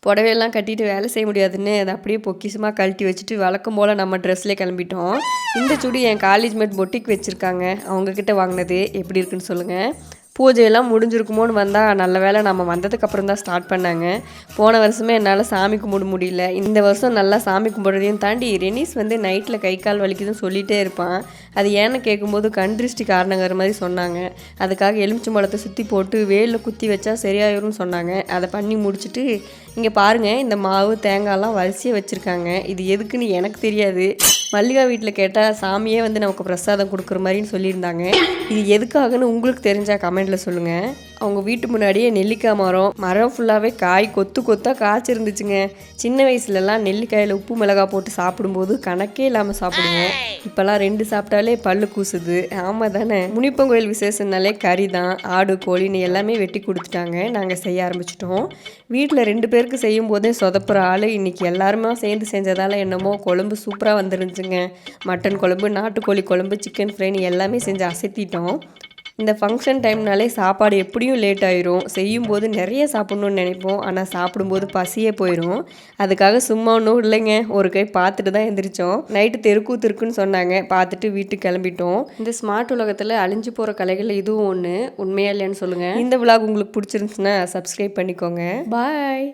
புடவையெல்லாம் கட்டிட்டு வேலை செய்ய முடியாதுன்னு அதை அப்படியே பொக்கிஷமாக கழட்டி வச்சுட்டு வழக்கம் போல் நம்ம ட்ரெஸ்லேயே கிளம்பிட்டோம். இந்த சுடி என் காலேஜ் மேட் பொட்டிக்கு வச்சுருக்காங்க, அவங்கக்கிட்ட வாங்கினது. எப்படி இருக்குன்னு சொல்லுங்கள். பூஜையெல்லாம் முடிஞ்சிருக்குமோன்னு வந்தால் நல்ல வேலை நம்ம வந்ததுக்கப்புறம் தான் ஸ்டார்ட் பண்ணாங்க. போன வருஷமே என்னால் சாமி கும்பிட முடியல. இந்த வருஷம் நல்லா சாமி கும்பிட்றதையும் தாண்டி ரெனிஸ் நைட்டில் கை கால் வலிக்குதுன்னு சொல்லிகிட்டே இருப்பான். அது ஏன்னு கேட்கும்போது கண் திருஷ்டி காரணங்கிற மாதிரி சொன்னாங்க. அதுக்காக எலுமிச்சம்பழத்தை சுற்றி போட்டு வேலில் குத்தி வச்சா சரியாயிரும்னு சொன்னாங்க. அதை பண்ணி முடிச்சுட்டு இங்கே பாருங்கள், இந்த மாவு தேங்காய்லாம் வரிசையாக வச்சுருக்காங்க. இது எதுக்குன்னு எனக்கு தெரியாது. மல்லிகா வீட்டில் கேட்டால் சாமியே நமக்கு பிரசாதம் கொடுக்குற மாதிரின்னு சொல்லியிருந்தாங்க. இது எதுக்காகன்னு உங்களுக்கு தெரிஞ்சால் கமெண்டில் சொல்லுங்கள். அவங்க வீட்டு முன்னாடியே நெல்லிக்காய் மரம் ஃபுல்லாகவே காய் கொத்து கொத்தாக காய்ச்சிருந்துச்சுங்க. சின்ன வயசுலலாம் நெல்லிக்காயில் உப்பு மிளகாய் போட்டு சாப்பிடும்போது கணக்கே இல்லாமல் சாப்பிடுவோம். இப்போல்லாம் 2 சாப்பிட்டாலே பல்லு கூசுது. ஆமாம் தானே. முனிப்பங்கோயில் விசேஷம்னாலே கறி தான். ஆடு கோழின்னு எல்லாமே வெட்டி கொடுத்துட்டாங்க. நாங்கள் செய்ய ஆரம்பிச்சிட்டோம். வீட்டில் 2 பேருக்கு செய்யும் போதே சொதப்புற ஆள் இன்றைக்கி எல்லாருமே சேர்ந்து செஞ்சதால் என்னமோ குழம்பு சூப்பராக வந்துருந்துச்சுங்க. மட்டன் குழம்பு, நாட்டுக்கோழி குழம்பு, சிக்கன் ஃப்ரைன்னு எல்லாமே செஞ்சு அசத்திட்டோம். இந்த ஃபங்க்ஷன் டைம்னாலே சாப்பாடு எப்படியும் லேட் ஆயிரும். செய்யும்போது நிறைய சாப்பிட்ணுன்னு நினைப்போம், ஆனால் சாப்பிடும்போது பசியே போயிடும். அதுக்காக சும்மா ஒன்றும் இல்லைங்க, ஒரு கை பார்த்துட்டு தான் எந்திரிச்சோம். நைட்டு தெருக்கூத்து இருக்குன்னு சொன்னாங்க, பார்த்துட்டு வீட்டுக்கு கிளம்பிட்டோம். இந்த ஸ்மார்ட் உலகத்தில் அழிஞ்சு போகிற கலைகள் இதுவும் ஒன்று. உண்மையா இல்லையான்னு சொல்லுங்கள். இந்த விலாக் உங்களுக்கு பிடிச்சிருந்துச்சுன்னா சப்ஸ்கிரைப் பண்ணிக்கோங்க. பாய்.